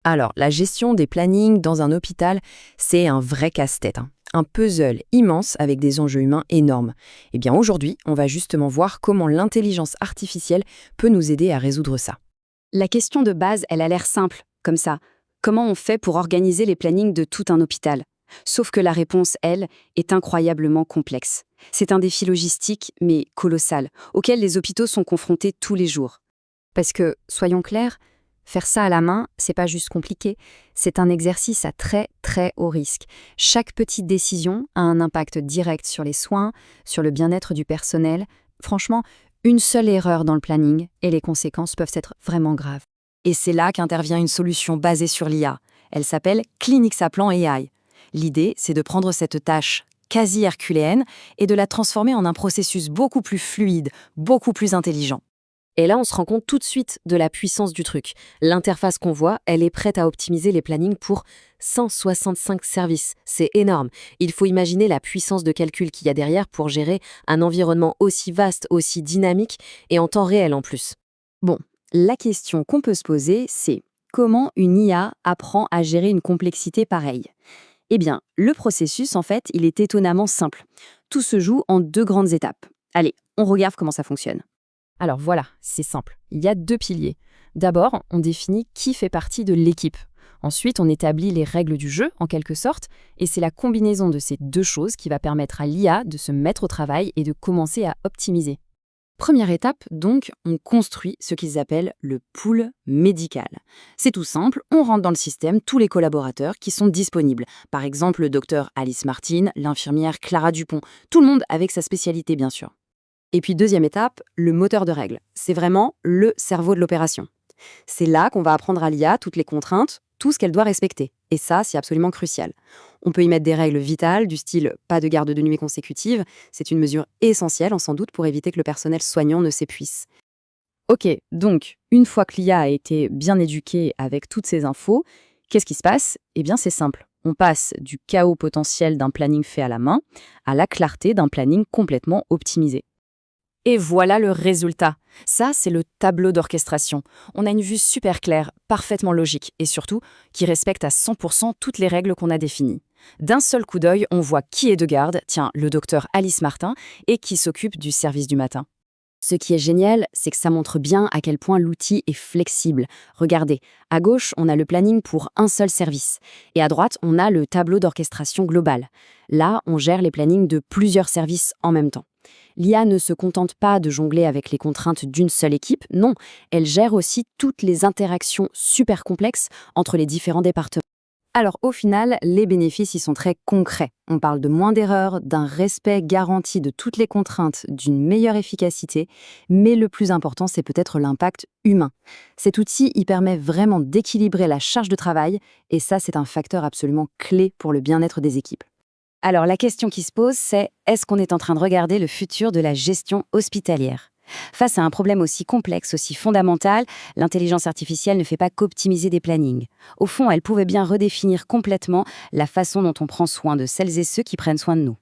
Alors, la gestion des plannings dans un hôpital, c'est un vrai casse-tête, hein. Un puzzle immense avec des enjeux humains énormes. Eh bien, aujourd'hui, on va justement voir comment l'intelligence artificielle peut nous aider à résoudre ça. La question de base, elle a l'air simple, comme ça. Comment on fait pour organiser les plannings de tout un hôpital? Sauf que la réponse, elle, est incroyablement complexe. C'est un défi logistique, mais colossal, auquel les hôpitaux sont confrontés tous les jours. Parce que, soyons clairs, faire ça à la main, c'est pas juste compliqué, c'est un exercice à très très haut risque. Chaque petite décision a un impact direct sur les soins, sur le bien-être du personnel. Franchement, une seule erreur dans le planning et les conséquences peuvent être vraiment graves. Et c'est là qu'intervient une solution basée sur l'IA. Elle s'appelle Clinicsaplan AI. L'idée, c'est de prendre cette tâche quasi herculéenne et de la transformer en un processus beaucoup plus fluide, beaucoup plus intelligent. Et là, on se rend compte tout de suite de la puissance du truc. L'interface qu'on voit, elle est prête à optimiser les plannings pour 165 services. C'est énorme. Il faut imaginer la puissance de calcul qu'il y a derrière pour gérer un environnement aussi vaste, aussi dynamique et en temps réel en plus. Bon, la question qu'on peut se poser, c'est comment une IA apprend à gérer une complexité pareille? Eh bien, le processus, en fait, il est étonnamment simple. Tout se joue en deux grandes étapes. Allez, on regarde comment ça fonctionne. Alors voilà, c'est simple. Il y a deux piliers. D'abord, on définit qui fait partie de l'équipe. Ensuite, on établit les règles du jeu, en quelque sorte, et c'est la combinaison de ces deux choses qui va permettre à l'IA de se mettre au travail et de commencer à optimiser. Première étape, donc, on construit ce qu'ils appellent le pool médical. C'est tout simple, on rentre dans le système tous les collaborateurs qui sont disponibles. Par exemple, le docteur Alice Martin, l'infirmière Clara Dupont, tout le monde avec sa spécialité bien sûr. Et puis deuxième étape, le moteur de règles. C'est vraiment le cerveau de l'opération. C'est là qu'on va apprendre à l'IA toutes les contraintes, tout ce qu'elle doit respecter. Et ça, c'est absolument crucial. On peut y mettre des règles vitales, du style pas de garde de nuit consécutive. C'est une mesure essentielle, on s'en doute, pour éviter que le personnel soignant ne s'épuise. Ok, donc, une fois que l'IA a été bien éduquée avec toutes ces infos, qu'est-ce qui se passe? Eh bien, c'est simple. On passe du chaos potentiel d'un planning fait à la main à la clarté d'un planning complètement optimisé. Et voilà le résultat. Ça, c'est le tableau d'orchestration. On a une vue super claire, parfaitement logique et surtout qui respecte à 100% toutes les règles qu'on a définies. D'un seul coup d'œil, on voit qui est de garde, tiens, le docteur Alice Martin, et qui s'occupe du service du matin. Ce qui est génial, c'est que ça montre bien à quel point l'outil est flexible. Regardez, à gauche, on a le planning pour un seul service. Et à droite, on a le tableau d'orchestration global. Là, on gère les plannings de plusieurs services en même temps. L'IA ne se contente pas de jongler avec les contraintes d'une seule équipe, non, elle gère aussi toutes les interactions super complexes entre les différents départements. Alors au final, les bénéfices y sont très concrets. On parle de moins d'erreurs, d'un respect garanti de toutes les contraintes, d'une meilleure efficacité, mais le plus important, c'est peut-être l'impact humain. Cet outil y permet vraiment d'équilibrer la charge de travail, et ça, c'est un facteur absolument clé pour le bien-être des équipes. Alors la question qui se pose, c'est est-ce qu'on est en train de regarder le futur de la gestion hospitalière? Face à un problème aussi complexe, aussi fondamental, l'intelligence artificielle ne fait pas qu'optimiser des plannings. Au fond, elle pouvait bien redéfinir complètement la façon dont on prend soin de celles et ceux qui prennent soin de nous.